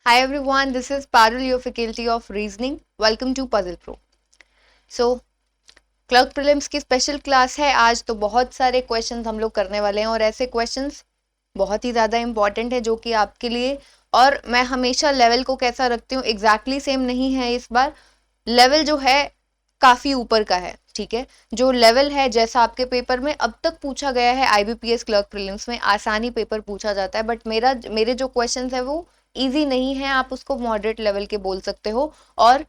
Hi everyone, this is Parul, your faculty of reasoning. Welcome to Puzzle Pro. So, clerk prelims की special class है आज, तो बहुत सारे क्वेश्चंस हम लोग करने वाले हैं और ऐसे क्वेश्चंस बहुत ही ज़्यादा इंपॉर्टेंट है जो कि आपके लिए, और मैं हमेशा लेवल को कैसा रखती हूँ एग्जैक्टली सेम नहीं है। इस बार लेवल जो है काफ़ी ऊपर का है, ठीक है। जो लेवल है जैसा आपके पेपर में अब तक पूछा गया है आईबीपीएस क्लर्क प्रीलिम्स में, आसानी पेपर पूछा जाता है, बट मेरे जो क्वेश्चंस है वो इजी नहीं है, आप उसको मॉडरेट लेवल के बोल सकते हो। और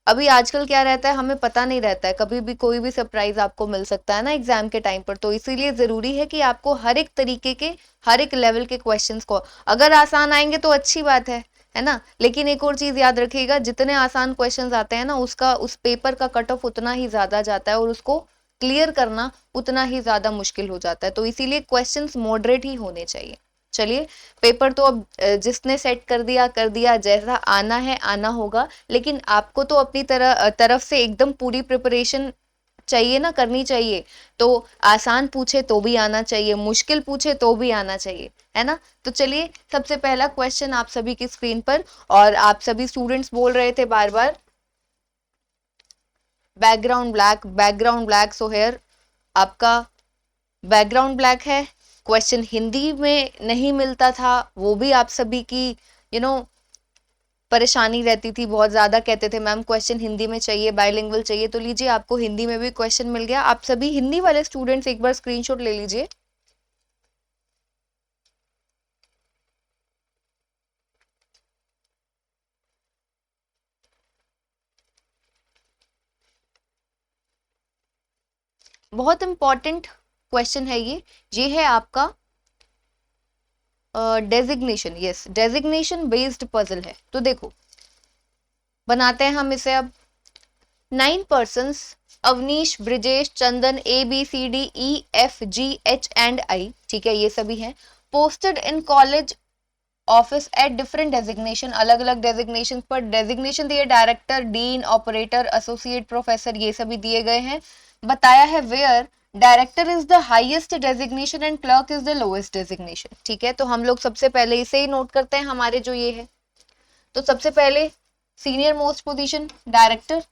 अभी आजकल क्या रहता है, हमें पता नहीं रहता है, कभी भी कोई भी सरप्राइज आपको मिल सकता है ना एग्जाम के टाइम पर, तो इसीलिए जरूरी है कि आपको हर एक तरीके के, हर एक लेवल के क्वेश्चंस को, अगर आसान आएंगे तो अच्छी बात है ना। लेकिन एक और चीज याद रखिएगा, जितने आसान क्वेश्चंस आते हैं ना, उसका उस पेपर का कट ऑफ उतना ही ज्यादा जाता है और उसको क्लियर करना उतना ही ज्यादा मुश्किल हो जाता है, तो इसीलिए क्वेश्चंस मॉडरेट ही होने चाहिए। चलिए, पेपर तो अब जिसने सेट कर दिया, जैसा आना है आना होगा, लेकिन आपको तो अपनी तरफ से एकदम पूरी प्रिपरेशन चाहिए ना, करनी चाहिए। तो आसान पूछे तो भी आना चाहिए, मुश्किल पूछे तो भी आना चाहिए, है ना। तो चलिए, सबसे पहला क्वेश्चन आप सभी की स्क्रीन पर, और आप सभी स्टूडेंट्स बोल रहे थे बार बार बैकग्राउंड ब्लैक, सो हेयर आपका बैकग्राउंड ब्लैक है। क्वेश्चन हिंदी में नहीं मिलता था, वो भी आप सभी की परेशानी रहती थी, बहुत ज्यादा कहते थे मैम क्वेश्चन हिंदी में चाहिए, बाइलिंगुअल चाहिए, तो लीजिए आपको हिंदी में भी क्वेश्चन मिल गया। आप सभी हिंदी वाले स्टूडेंट्स एक बार स्क्रीनशॉट ले लीजिए। बहुत इंपॉर्टेंट क्वेश्चन है ये है आपका designation, yes, designation based puzzle है। तो देखो, बनाते हैं हम इसे अब। 9 persons, Awanish, Brijesh, Chandan, ABCDEFGH and I, ठीक है, ये सभी हैं, posted in college office at different designation, अलग अलग डेजिग्नेशन पर डेजिग्नेशन दिए, director, dean, operator, associate professor, ये सभी दिए गए हैं। बताया है where director is the highest designation and clerk is the lowest designation, ठीक है। तो हम लोग सबसे पहले इसे ही नोट करते हैं, हमारे जो ये है, तो सबसे पहले सीनियर मोस्ट पोजीशन डायरेक्टर,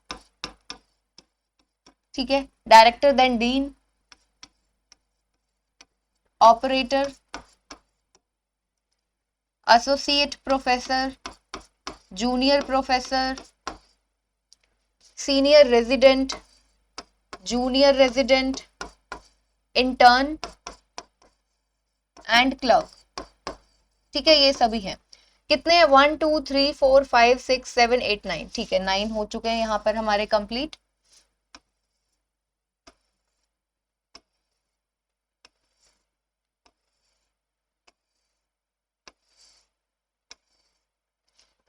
ठीक है, director, then dean, operator, associate professor, junior professor, senior resident, junior resident, intern and clerk, ठीक है, ये सभी हैं। कितने हैं? 1 2 3 4 5 6 7 8 9, ठीक है, 9 हो चुके हैं यहाँ पर हमारे कंप्लीट।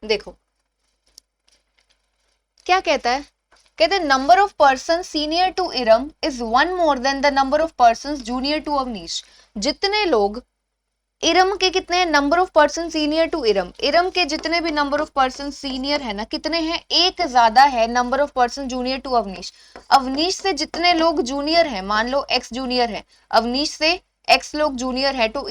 देखो क्या कहता है, कहते हैं number of person senior to Iram is 1 more than the number of person junior to Avnish. जितने लोग इरम के, कितने हैं? Number of person senior to Iram, Iram के जितने भी नंबर ऑफ पर्सन सीनियर है ना, कितने हैं? एक ज्यादा है number of person junior to Avnish. Avnish से जितने लोग जूनियर हैं, मान लो एक्स जूनियर है, अवनीश से एक्स लोग जूनियर है, तो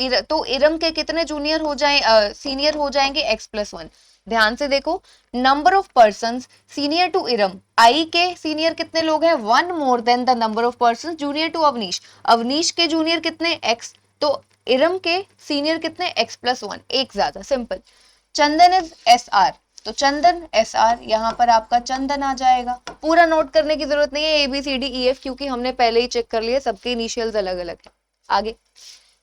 इरम के कितने जूनियर हो जाए, सीनियर हो जाएंगे? x+1। ध्यान से देखो, number of person senior to Iram, I के सीनियर कितने लोग हैं? 1 more than the number of person junior to Avnish. Avnish के जूनियर कितने? x, तो इरम के सीनियर कितने? x+1, एक ज्यादा, सिंपल। चंदन इज SR, तो चंदन SR, यहाँ पर आपका चंदन आ जाएगा। पूरा नोट करने की जरूरत नहीं है ABCDEF, क्योंकि हमने पहले ही चेक कर लिया, सबके इनिशियल्स अलग अलग है। आगे,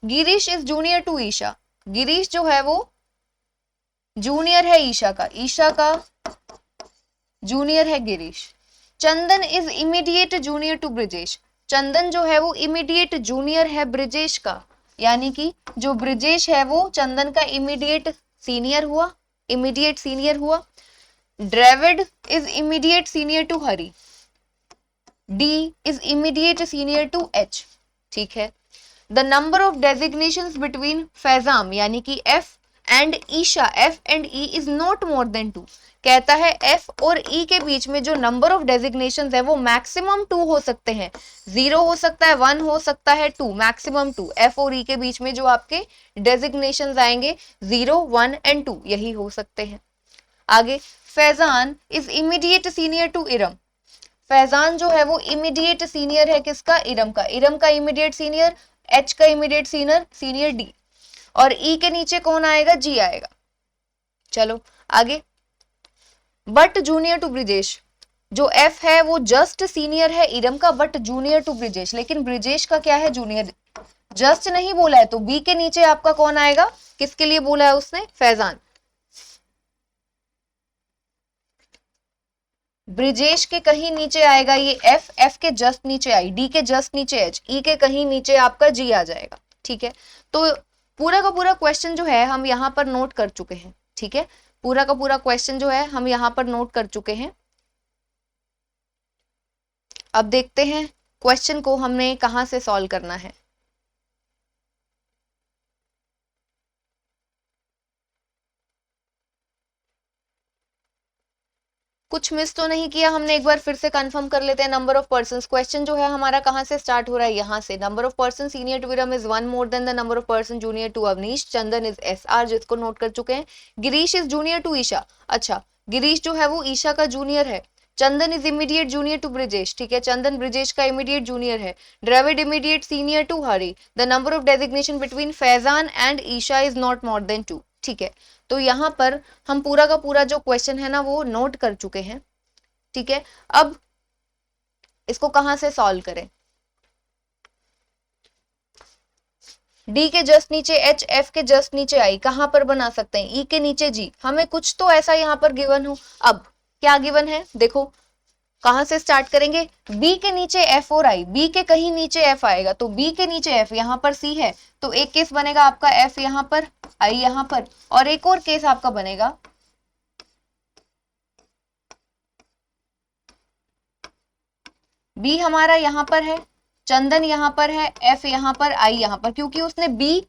Girish is junior to Isha, Girish जो है वो जूनियर है ईशा का, ईशा का जूनियर है Girish. Chandan is immediate junior to Brijesh, Chandan जो है वो इमीडिएट जूनियर है ब्रिजेश का, यानी कि जो ब्रिजेश है वो चंदन का इमीडिएट सीनियर हुआ, इमीडिएट सीनियर हुआ। Dravid is immediate senior to Hari, D is immediate senior to H, ठीक है। The number of designations between Faizan, यानी कि F and Isha, F and E is not more than 2, कहता है एफ और ई के बीच में जो नंबर ऑफ डेजिग्नेशंस है वो मैक्सिमम 2 हो सकते हैं, 0 हो सकता है, 1 हो सकता है, 2, मैक्सिमम 2। एफ और ई के बीच में जो आपके डेजिग्नेशंस आएंगे 0 1 एंड 2 यही हो सकते हैं। आगे, Faizan is immediate senior to Iram. Faizan जो है वो इमीडिएट सीनियर है किसका? इरम का। इरम का इमीडिएट सीनियर, एच का इमीडिएट सीनियर डी, और ई के नीचे कौन आएगा? जी आएगा। चलो आगे, बट जूनियर टू ब्रिजेश, जो एफ है वो जस्ट सीनियर है इरम का, बट जूनियर टू ब्रिजेश, लेकिन ब्रिजेश का क्या है? जूनियर। जस्ट नहीं बोला है तो बी के नीचे आपका कौन आएगा? किसके लिए बोला है उसने? फैजान। ब्रिजेश के कहीं नीचे आएगा ये एफ, एफ के जस्ट नीचे आई, डी के जस्ट नीचे एच, ई के कहीं नीचे आपका जी आ जाएगा। ठीक है, तो पूरा का पूरा क्वेश्चन जो है हम यहाँ पर नोट कर चुके हैं। ठीक है, पूरा का पूरा क्वेश्चन जो है हम यहाँ पर नोट कर चुके हैं। अब देखते हैं क्वेश्चन को हमने कहां से सॉल्व करना है। कुछ मिस तो नहीं किया हमने? एक बार फिर से कंफर्म कर लेते हैं। नंबर ऑफ पर्संस, क्वेश्चन जो है हमारा कहां से स्टार्ट हो रहा है? यहाँ से। Number of person senior to Iram is 1 more than the number of person junior to Avnish. Chandan is S R, जिसको नोट कर चुके हैं। Girish is junior to Isha. अच्छा, गिरीश जो है वो ईशा का जूनियर है। Chandan is immediate junior to Brijesh. ठीक है, चंदन ब्रिजेश का इमीडिएट जूनियर है। Dravid immediate senior to Hari. The number of designation between Faizan and Isha is not more than 2। ठीक है, तो यहाँ पर हम पूरा का पूरा जो क्वेश्चन है ना वो नोट कर चुके हैं। ठीक है, अब इसको कहां से सॉल्व करें? डी के जस्ट नीचे एच, एफ के जस्ट नीचे आई, कहां पर बना सकते हैं? ई के नीचे जी। हमें कुछ तो ऐसा यहां पर गिवन हो। अब क्या गिवन है देखो, कहां से स्टार्ट करेंगे? बी के नीचे एफ और आई, बी के कहीं नीचे एफ आएगा, तो बी के नीचे एफ, यहां पर सी है तो एक केस बनेगा आपका एफ यहां पर, आई यहां पर, और एक और केस आपका बनेगा बी हमारा यहां पर है, चंदन यहां पर है, एफ यहां पर, आई यहां पर, क्योंकि उसने बी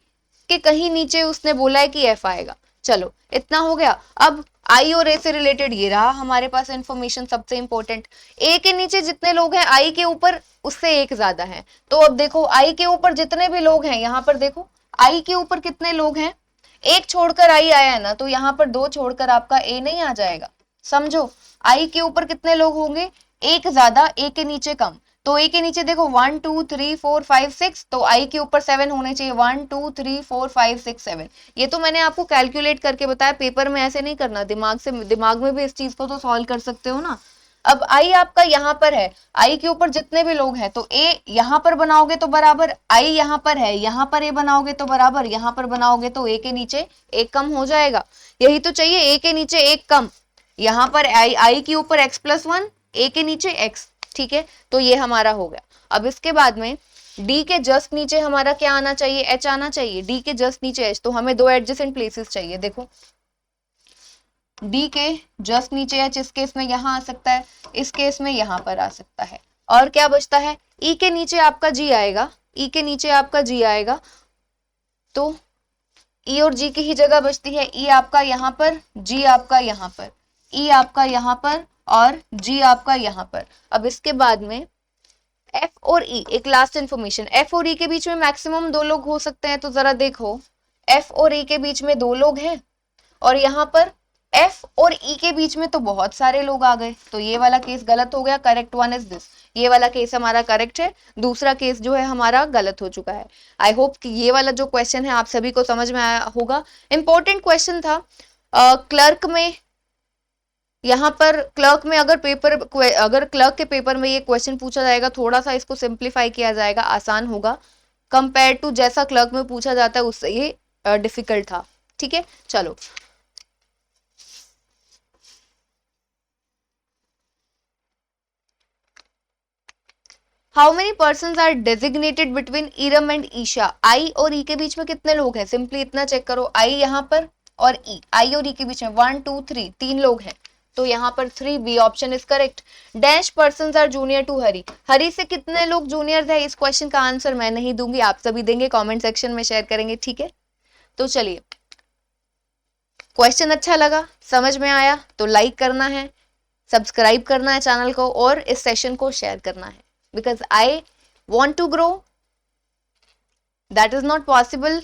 के कहीं नीचे उसने बोला है कि एफ आएगा। चलो इतना हो गया। अब आई और ए से रिलेटेड ये रहा हमारे पास इंफॉर्मेशन सबसे इंपॉर्टेंट। ए के नीचे जितने लोग हैं आई के ऊपर उससे एक ज्यादा है, तो अब देखो आई के ऊपर जितने भी लोग हैं, यहाँ पर देखो आई के ऊपर कितने लोग हैं? एक छोड़कर आई आया है ना, तो यहाँ पर 2 छोड़कर आपका ए नहीं आ जाएगा। समझो, आई के ऊपर कितने लोग होंगे? एक ज्यादा, ए के नीचे कम, तो ए के नीचे देखो 1 2 3 4 5 6, तो आई के ऊपर 7 होने चाहिए। 1 2 3 4 5 6 7। ये तो मैंने आपको कैलकुलेट करके बताया, पेपर में ऐसे नहीं करना, दिमाग में भी इस चीज को तो सॉल्व कर सकते हो ना। अब आई आपका यहाँ पर है, आई के ऊपर जितने भी लोग हैं, तो ए यहाँ पर बनाओगे तो बराबर, आई यहाँ पर है, यहाँ पर ए बनाओगे तो बराबर, यहाँ पर बनाओगे तो ए के नीचे एक कम हो जाएगा। यही तो चाहिए, ए के नीचे एक कम। यहाँ पर आई के ऊपर x+1, ए के नीचे x। ठीक है, तो ये हमारा हो गया। अब इसके बाद में डी के जस्ट नीचे हमारा क्या आना चाहिए? एच आना चाहिए। डी के जस्ट नीचे एच, तो हमें 2 एडजेसेंट प्लेसेस चाहिए। देखो डी के जस्ट नीचे एच, इस केस में यहाँ आ सकता है, इस केस में यहाँ पर आ सकता है, और क्या बचता है? ई के नीचे आपका जी आएगा, ई के नीचे आपका जी आएगा, तो ई और जी की ही जगह बचती है। ई आपका यहाँ पर, जी आपका यहाँ पर, ई आपका यहाँ पर और जी आपका यहाँ पर। अब इसके बाद में एफ और ई, एक लास्ट इंफॉर्मेशन, एफ और ई के बीच में मैक्सिमम 2 लोग हो सकते हैं, तो जरा देखो एफ और ई के बीच में 2 लोग हैं, और यहाँ पर एफ और ई के बीच में तो बहुत सारे लोग आ गए, तो ये वाला केस गलत हो गया। करेक्ट वन इज दिस, ये वाला केस हमारा करेक्ट है, दूसरा केस जो है हमारा गलत हो चुका है। आई होप कि ये वाला जो क्वेश्चन है आप सभी को समझ में आया होगा। इंपॉर्टेंट क्वेश्चन था। क्लर्क में, यहाँ पर क्लर्क में अगर क्लर्क के पेपर में ये क्वेश्चन पूछा जाएगा, थोड़ा सा इसको सिंप्लीफाई किया जाएगा, आसान होगा कंपेयर टू जैसा क्लर्क में पूछा जाता है, उससे ये डिफिकल्ट था। ठीक है, चलो how many person are designated between Iram and Isha? I और ई के बीच में कितने लोग हैं? सिंपली इतना चेक करो, आई यहाँ पर और ई, आई और ई के बीच में 1 2 3 3 लोग हैं, तो यहाँ पर 3, B option is correct. Dash person are junior to Hari, Hari से कितने लोग जूनियर है? इस क्वेश्चन का आंसर मैं नहीं दूंगी, आप सभी देंगे, कमेंट सेक्शन में शेयर करेंगे। ठीक है, तो चलिए, क्वेश्चन अच्छा लगा, समझ में आया तो लाइक करना है, सब्सक्राइब करना है चैनल को, और इस सेशन को शेयर करना है, because I want to grow. That is not possible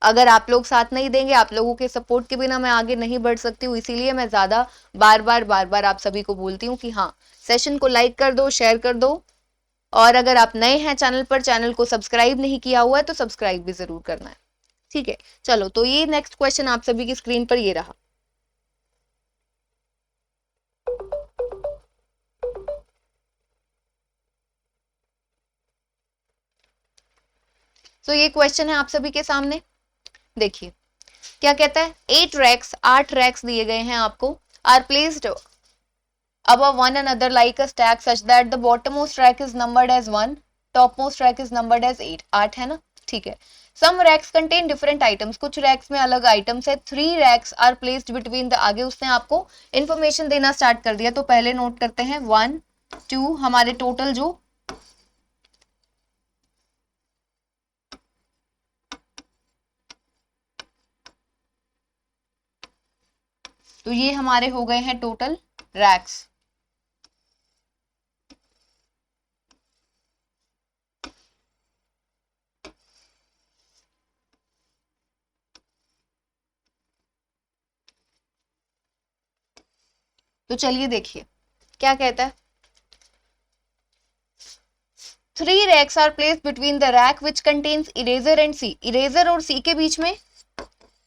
अगर आप लोग साथ नहीं देंगे, आप लोगों के सपोर्ट के बिना मैं आगे नहीं बढ़ सकती हूँ, इसीलिए मैं ज्यादा बार बार आप सभी को बोलती हूँ कि हाँ, सेशन को लाइक कर दो, शेयर कर दो, और अगर आप नए हैं चैनल पर, चैनल को सब्सक्राइब नहीं किया हुआ है तो सब्सक्राइब भी जरूर करना है। ठीक है, चलो तो ये नेक्स्ट क्वेश्चन आप सभी की स्क्रीन पर ये रहा। तो ये क्वेश्चन है आप सभी के सामने, देखिए क्या कहता है, 8 रैक्स दिए गए हैं आपको, are placed above one another like a stack such that the bottommost rack is numbered as 1, topmost rack is numbered as 8, 8 है ना, ठीक है। Some racks contain different items, कुछ racks में अलग items है। 3 racks are placed between the, आगे उसने आपको information देना start कर दिया, तो पहले नोट करते हैं 1 2 हमारे टोटल जो तो ये हमारे हो गए हैं टोटल रैक्स। तो चलिए देखिए क्या कहता है, 3 racks are placed between the rack which contains eraser and C, eraser और C के बीच में,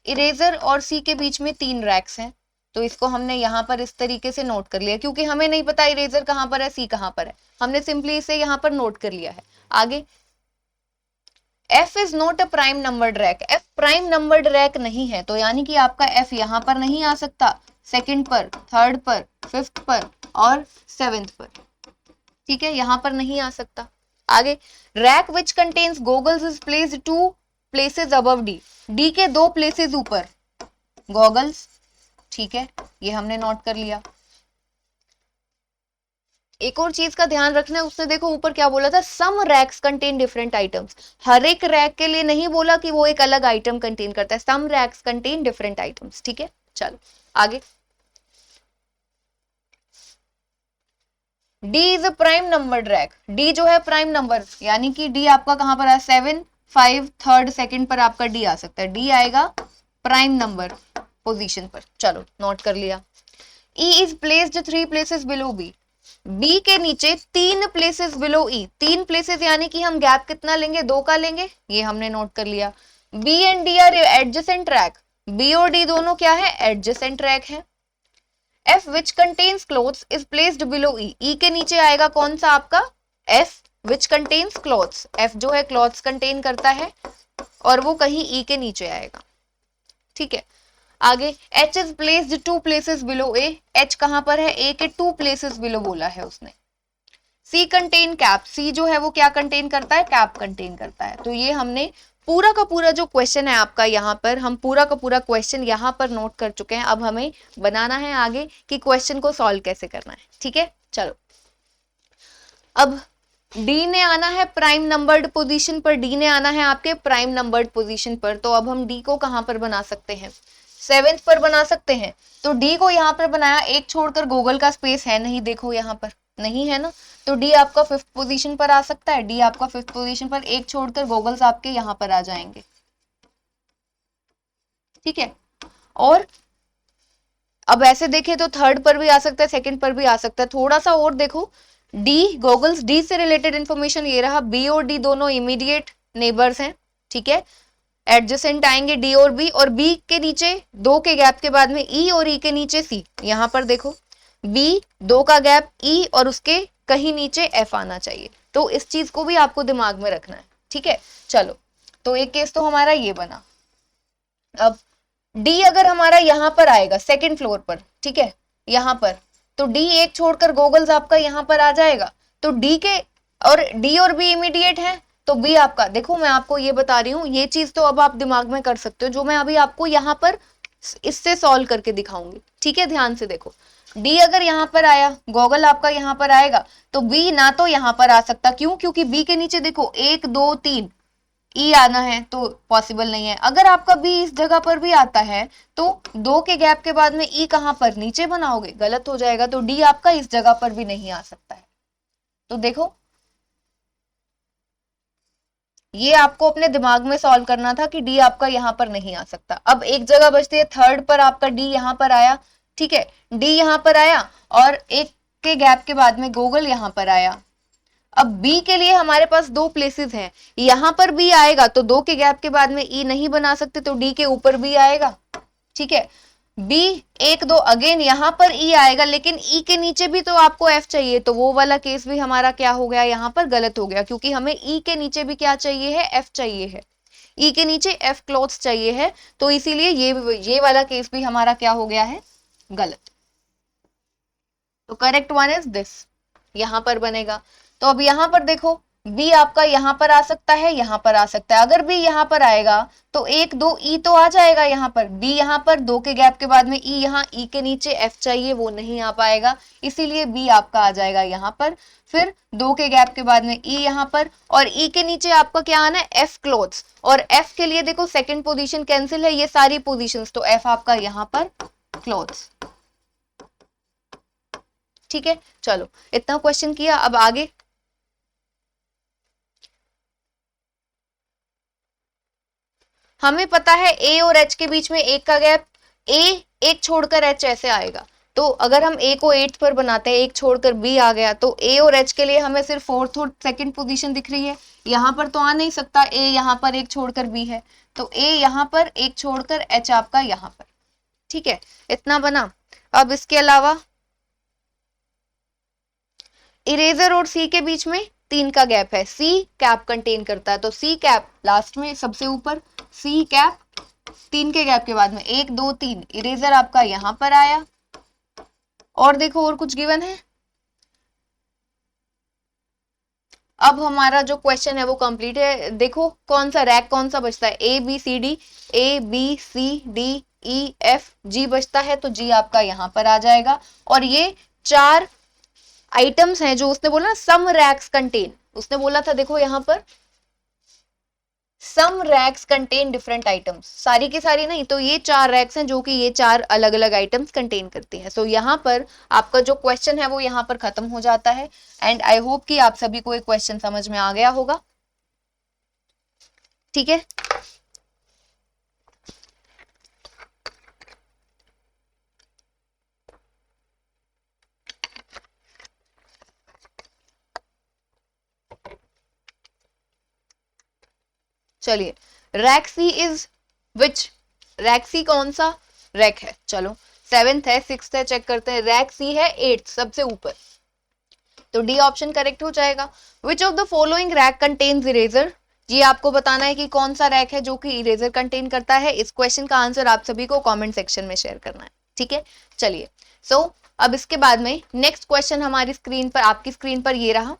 इरेजर और C के बीच में 3 रैक्स हैं। तो इसको हमने यहाँ पर इस तरीके से नोट कर लिया, क्योंकि हमें नहीं पता इरेजर कहाँ पर है, C कहाँ पर है, हमने सिंपली इसे यहाँ पर नोट कर लिया है। आगे F is not a prime numbered rack, F prime numbered rack नहीं है, तो यानी कि आपका F यहाँ पर नहीं आ सकता, सेकंड पर, थर्ड पर, फिफ्थ पर और सेवेंथ पर, ठीक है, यहाँ पर नहीं आ सकता। आगे rack which contains goggles is placed 2 places above D, D के 2 प्लेसेस ऊपर गॉगल्स, ठीक है, ये हमने नोट कर लिया। एक और चीज का ध्यान रखना है, उसने देखो ऊपर क्या बोला था, सम रैक्स कंटेन डिफरेंट आइटम्स, हर एक रैक के लिए नहीं बोला कि वो एक अलग आइटम कंटेन करता है, सम रैक्स कंटेन डिफरेंट आइटम्स, ठीक है। चलो आगे, D is a prime numbered rack, D जो है प्राइम नंबर, यानी कि D आपका कहां पर है, 7 5 थर्ड सेकंड पर आपका D आ सकता है, D आएगा प्राइम नंबर पोजीशन पर। चलो नोट कर लिया। E is placed 3 places below B, B के नीचे 3 प्लेसेस बिलो E, 3 प्लेसेस यानी कि हम गैप कितना लेंगे, 2 का लेंगे, ये हमने नोट कर लिया। B and D are adjacent rack, B और D दोनों क्या है, एडजेसेंट रैक है। F which contains clothes is placed below E, E के नीचे आएगा कौन सा आपका, F which contains clothes, F जो है clothes contain करता है और वो कहीं E के नीचे आएगा, ठीक है। आगे H is placed 2 places below A, H कहां पर है, A के 2 places below बोला है उसने। C contain cap, C जो है वो क्या कंटेन करता है, कैप कंटेन करता है। तो ये हमने पूरा का पूरा जो क्वेश्चन है आपका, यहाँ पर हम पूरा का पूरा क्वेश्चन यहाँ पर नोट कर चुके हैं। अब हमें बनाना है आगे कि क्वेश्चन को सॉल्व कैसे करना है, ठीक है। चलो अब D ने आना है प्राइम नंबर्ड पोजीशन पर, D ने आना है आपके प्राइम नंबर्ड पोजीशन पर, तो अब हम D को कहां पर बना सकते हैं, 7th पर बना सकते हैं। तो D को यहाँ पर बनाया, एक छोड़कर गूगल का स्पेस है नहीं, देखो यहाँ पर नहीं है ना, तो D आपका 5th पोजीशन पर आ सकता है, D आपका 5th पोजीशन पर, एक छोड़कर गूगल्स आपके यहाँ पर आ जाएंगे, ठीक है। और अब ऐसे देखें तो थर्ड पर भी आ सकता है, सेकंड पर भी आ सकता है। थोड़ा सा और देखो, डी गॉगल्स, डी से रिलेटेड इंफॉर्मेशन ये रहा, बी और डी दोनों इमीडिएट नेबर्स हैं, ठीक है, एडजेसेंट आएंगे डी और बी, और बी के नीचे 2 के गैप के बाद में ई और ई के नीचे सी, यहां पर देखो बी 2 का गैप ई और उसके कहीं नीचे एफ आना चाहिए, तो इस चीज को भी आपको दिमाग में रखना है, ठीक है। चलो तो एक केस तो हमारा ये बना। अब डी अगर हमारा यहां पर आएगा सेकंड फ्लोर पर, ठीक है, यहां पर, तो डी एक छोड़कर गॉगल्स आपका यहां पर आ जाएगा, तो डी के और डी और बी इमीडिएट है, तो बी आपका, देखो मैं आपको ये बता रही हूँ, ये चीज तो अब आप दिमाग में कर सकते हो, जो मैं अभी आपको यहाँ पर इससे सॉल्व करके दिखाऊंगी, ठीक है, ध्यान से देखो। डी अगर यहाँ पर आया, गॉगल आपका यहाँ पर आएगा, तो बी ना तो यहाँ पर आ सकता, क्यों, क्योंकि बी के नीचे देखो 1 2 3 ई आना है, तो पॉसिबल नहीं है। अगर आपका बी इस जगह पर भी आता है, तो 2 के गैप के बाद में ई कहां पर, नीचे बनाओगे, गलत हो जाएगा, तो डी आपका इस जगह पर भी नहीं आ सकता है। तो देखो ये आपको अपने दिमाग में सॉल्व करना था कि डी आपका यहाँ पर नहीं आ सकता। अब एक जगह बचती है, थर्ड पर आपका डी यहाँ पर आया, ठीक है, डी यहाँ पर आया और एक के गैप के बाद में गूगल यहाँ पर आया। अब बी के लिए हमारे पास दो प्लेसेस हैं, यहाँ पर बी आएगा तो दो के गैप के बाद में ई नहीं बना सकते, तो डी के ऊपर बी आएगा, ठीक है। बी एक दो अगेन यहाँ पर ई आएगा, लेकिन ई के नीचे भी तो आपको एफ चाहिए, तो वो वाला केस भी हमारा क्या हो गया, यहाँ पर गलत हो गया, क्योंकि हमें ई के नीचे भी क्या चाहिए है, एफ चाहिए है, ई के नीचे एफ क्लोथ्स चाहिए है, तो इसीलिए ये वाला केस भी हमारा क्या हो गया है, गलत। तो करेक्ट वन इज दिस, यहां पर बनेगा। तो अब यहां पर देखो, बी आपका यहां पर आ सकता है, यहां पर आ सकता है। अगर बी यहां पर आएगा तो एक दो ई तो आ जाएगा यहाँ पर, बी यहां पर, दो के गैप के बाद में ई यहाँ, ई के नीचे एफ चाहिए, वो नहीं आ पाएगा, इसीलिए बी आपका आ जाएगा यहाँ पर। फिर दो के गैप के बाद में ई यहाँ पर, और ई के नीचे आपका क्या आना है, एफ क्लोथ्स, और एफ के लिए देखो सेकेंड पोजिशन कैंसिल है, ये सारी पोजिशन, तो एफ आपका यहाँ पर क्लोथ्स, ठीक है। चलो इतना क्वेश्चन किया, अब आगे हमें पता है ए और एच के बीच में एक का गैप, ए एक छोड़कर एच ऐसे आएगा, तो अगर हम ए को 8th पर बनाते हैं, एक छोड़कर बी आ गया, तो ए और एच के लिए हमें सिर्फ फोर्थ और सेकंड पोजीशन दिख रही है, यहाँ पर तो आ नहीं सकता, ए यहाँ पर एक छोड़कर बी है, तो ए यहाँ पर एक छोड़कर एच आपका यहाँ पर, ठीक है, इतना बना। अब इसके अलावा इरेजर और सी के बीच में 3 का गैप है, सी कैप कंटेन करता है, तो सी कैप लास्ट में सबसे ऊपर, सी कैप 3 के गैप के बाद में 1 2 3, इरेजर आपका यहां पर आया, और देखो और कुछ गिवन है। अब हमारा जो क्वेश्चन है वो कंप्लीट है। देखो कौन सा रैक कौन सा बचता है, A B C D, A B C D E F G बचता है, तो जी आपका यहां पर आ जाएगा। और ये 4 आइटम्स हैं जो उसने बोला सम रैक्स कंटेन, उसने बोला था देखो यहाँ पर सम रैक्स कंटेन डिफरेंट आइटम्स, सारी की सारी नहीं, तो ये 4 रैक्स हैं जो कि ये 4 अलग अलग आइटम्स कंटेन करती हैं। सो यहाँ पर आपका जो क्वेश्चन है वो यहाँ पर खत्म हो जाता है। एंड आई होप कि आप सभी को एक क्वेश्चन समझ में आ गया होगा, ठीक है। चलिए rack C is which, rack C कौन सा रैक है, चलो 7th है 6th है, चेक करते हैं। रैक सी है 8th सबसे ऊपर, तो डी ऑप्शन करेक्ट हो जाएगा। Which of the following rack contains eraser, ये आपको बताना है कि कौन सा रैक है जो कि इरेजर कंटेन करता है। इस क्वेश्चन का आंसर आप सभी को कमेंट सेक्शन में शेयर करना है, ठीक है। चलिए अब इसके बाद में नेक्स्ट क्वेश्चन हमारी स्क्रीन पर, आपकी स्क्रीन पर ये रहा।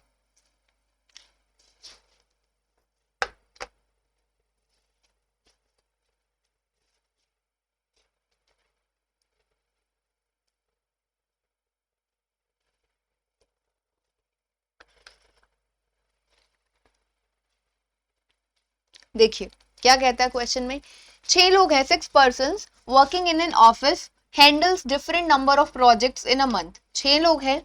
देखिए क्या कहता है क्वेश्चन में, 6 लोग हैं, 6 persons working in an office handles different number of projects in a month. 6 लोग हैं।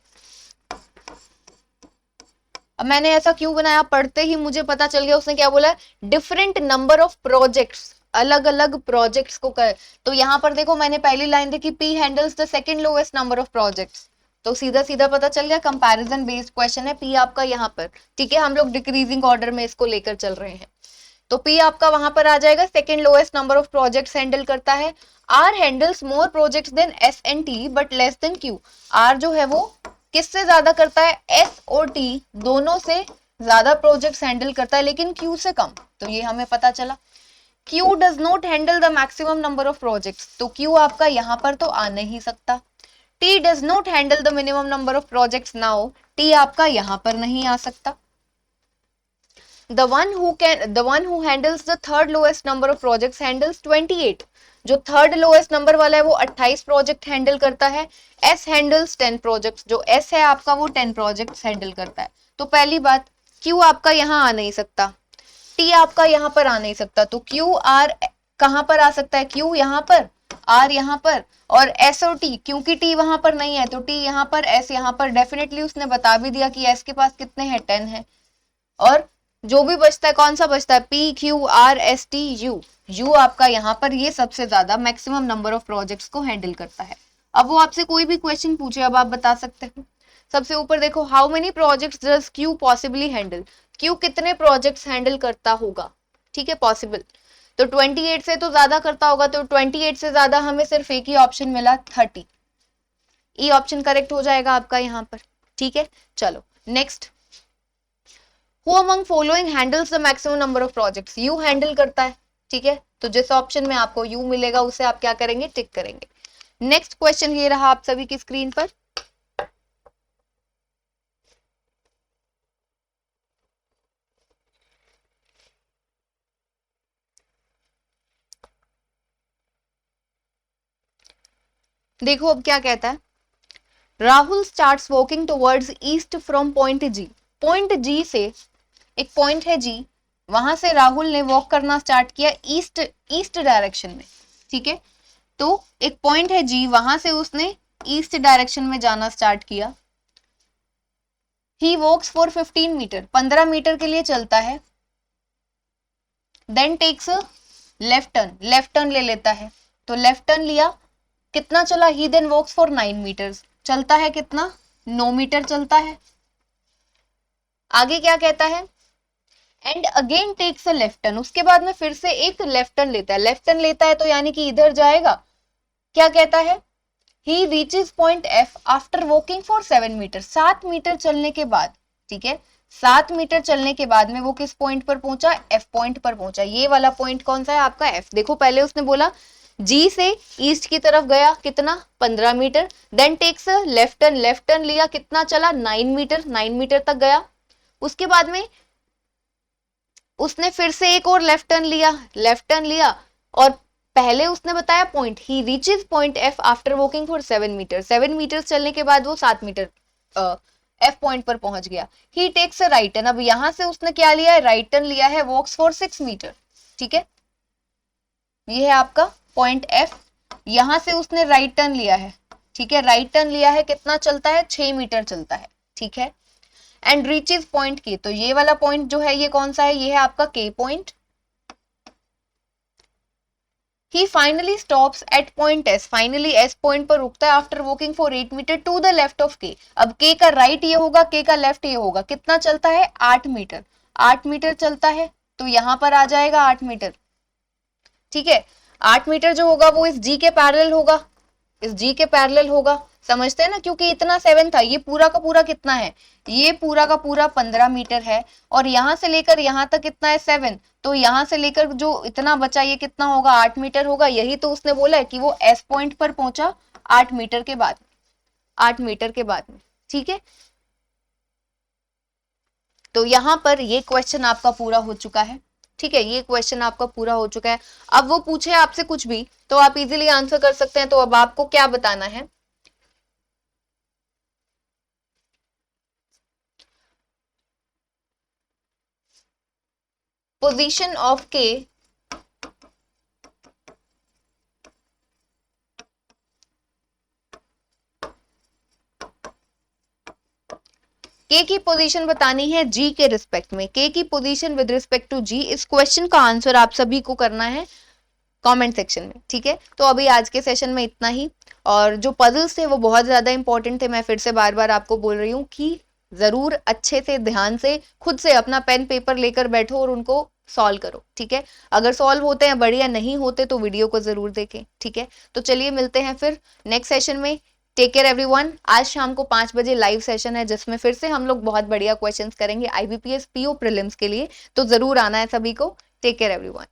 अब मैंने ऐसा क्यों बनाया, पढ़ते ही मुझे पता चल गया उसने क्या बोला है, डिफरेंट नंबर ऑफ प्रोजेक्ट्स, अलग अलग प्रोजेक्ट्स को कर। तो यहाँ पर देखो मैंने पहली लाइन देखी, P handles the second lowest number of projects, तो सीधा सीधा पता चल गया कंपैरिजन बेस्ड क्वेश्चन है। पी आपका यहाँ पर, ठीक है, हम लोग डिक्रीजिंग ऑर्डर में इसको लेकर चल रहे हैं, तो पी आपका वहां पर आ जाएगा, second lowest number of projects handle करता है। R handles more projects than S and T but less than Q, R जो है वो किससे ज्यादा करता है, एस और टी दोनों से ज्यादा प्रोजेक्ट्स हैंडल करता है, लेकिन क्यू से कम, तो ये हमें पता चला। Q does not handle the maximum number of projects, तो क्यू आपका यहाँ पर तो आ नहीं सकता। T does not handle the minimum number of projects, now T आपका यहाँ पर नहीं आ सकता। The one who handles the third lowest number of projects handles 28, जो थर्ड लोएस्ट नंबर वाला है वो 28 प्रोजेक्ट हैंडल करता है। S हैंडल्स 10 प्रोजेक्ट्स, जो S है आपका वो 10 प्रोजेक्ट्स हैंडल करता है। तो पहली बात Q आपका यहाँ आ नहीं सकता, T आपका यहाँ पर आ नहीं सकता, तो Q R कहाँ पर आ सकता है, Q यहाँ पर, R यहाँ पर, और S और T, क्योंकि T वहां पर नहीं है तो T यहाँ पर, S यहाँ पर। डेफिनेटली उसने बता भी दिया कि S के पास कितने हैं, 10 है। और जो भी बचता है कौन सा बचता है, P Q R S T U, you आपका यहाँ पर ये सबसे ज्यादा मैक्सिमम नंबर ऑफ प्रोजेक्ट्स को हैंडल करता है। अब वो आपसे कोई भी क्वेश्चन पूछे अब आप बता सकते हो। सबसे ऊपर देखो, how many projects does Q possibly handle, Q कितने प्रोजेक्ट्स हैंडल करता होगा, ठीक है, पॉसिबल। तो 28 से तो ज्यादा करता होगा, तो 28 से ज्यादा हमें सिर्फ एक ही ऑप्शन मिला 30, ई ऑप्शन करेक्ट हो जाएगा आपका यहाँ पर, ठीक है। चलो next, who among following handles the maximum number of projects, you handle करता है, ठीक है। तो जिस ऑप्शन में आपको यू मिलेगा उसे आप क्या करेंगे, टिक करेंगे। नेक्स्ट क्वेश्चन ये रहा आप सभी की स्क्रीन पर, देखो अब क्या कहता है, Rahul starts walking towards east from point G, point G से, एक पॉइंट है जी, वहां से राहुल ने वॉक करना स्टार्ट किया ईस्ट, ईस्ट डायरेक्शन में, ठीक है। तो एक पॉइंट है जी, वहां से उसने ईस्ट डायरेक्शन में जाना स्टार्ट किया। He walks for 15 meter, 15 meter के लिए चलता है। Then takes left turn, left turn ले लेता है, तो लेफ्ट टर्न लिया, कितना चला, he then walks for 9 meters, चलता है कितना, 9 मीटर चलता है। आगे क्या कहता है, and again takes a left turn, उसके बाद में फिर से एक लेफ्ट टर्न लेता है, लेफ्ट टर्न लेता है तो यानी कि इधर जाएगा। क्या कहता है, he reaches point F after walking for 7 meter, 7 meter चलने के बाद, ठीक है, 7 मीटर चलने के बाद में वो किस पॉइंट पर पहुंचा, एफ पॉइंट पर पहुंचा। ये वाला पॉइंट कौन सा है आपका, एफ। देखो पहले उसने बोला जी से ईस्ट की तरफ गया, कितना, 15 meter, then takes left turn, left turn लिया, कितना चला, 9 मीटर, 9 मीटर तक गया। उसके बाद में उसने फिर से एक और लेफ्ट टर्न लिया, लेफ्ट टर्न लिया, और पहले उसने बताया point, he reaches point F after walking for 7 meter, 7 meter चलने के बाद वो 7 मीटर एफ पॉइंट पर पहुंच गया। ही टेक्स अ राइट टर्न, अब यहां से उसने क्या लिया है, राइट टर्न लिया है, वॉक्स फॉर 6 मीटर, ठीक है। ये है आपका पॉइंट एफ, यहां से उसने राइट टर्न लिया है, ठीक है, राइट टर्न लिया है, कितना चलता है, 6 मीटर चलता है, ठीक है। एंड रीचेस पॉइंट के, तो ये वाला पॉइंट जो है ये कौन सा है, ये है आपका K point. He finally stops at point S, finally S point पर रुकता है after walking for 8 meter to the left of K. अब के का राइट ये होगा, के का लेफ्ट ये होगा, कितना चलता है, 8 मीटर, 8 मीटर चलता है, तो यहां पर आ जाएगा 8 मीटर, ठीक है। 8 मीटर जो होगा वो इस जी के पैरेलल होगा, इस जी के पैरेलल होगा, समझते हैं ना, क्योंकि इतना 7 था, ये पूरा का पूरा कितना है, ये पूरा का पूरा 15 मीटर है, और यहां से लेकर यहां तक कितना है, 7, तो यहां से लेकर जो इतना बचा ये कितना होगा, 8 मीटर होगा। यही तो उसने बोला है कि वो एस पॉइंट पर पहुंचा 8 मीटर के बाद, 8 मीटर के बाद में, ठीक है। तो यहां पर ये क्वेश्चन आपका पूरा हो चुका है, ठीक है, ये क्वेश्चन आपका पूरा हो चुका है। अब वो पूछे आपसे कुछ भी तो आप इजीली आंसर कर सकते हैं। तो अब आपको क्या बताना है, पोजीशन ऑफ के के की पोजीशन बतानी है जी के रिस्पेक्ट में, के की पोजीशन विद रिस्पेक्ट टू जी। इस क्वेश्चन का आंसर आप सभी को करना है कमेंट सेक्शन में, ठीक है। तो अभी आज के सेशन में इतना ही, और जो पजल्स थे वो बहुत ज्यादा इंपॉर्टेंट थे। मैं फिर से बार बार आपको बोल रही हूँ कि जरूर अच्छे से ध्यान से खुद से अपना पेन पेपर लेकर बैठो और उनको सॉल्व करो, ठीक है। अगर सॉल्व होते हैं बढ़िया, नहीं होते तो वीडियो को जरूर देखें, ठीक है। तो चलिए मिलते हैं फिर नेक्स्ट सेशन में। Take care everyone. आज शाम को 5 बजे लाइव सेशन है जिसमें फिर से हम लोग बहुत बढ़िया क्वेश्चंस करेंगे IBPS PO प्रीलिम्स के लिए, तो जरूर आना है सभी को। Take care everyone.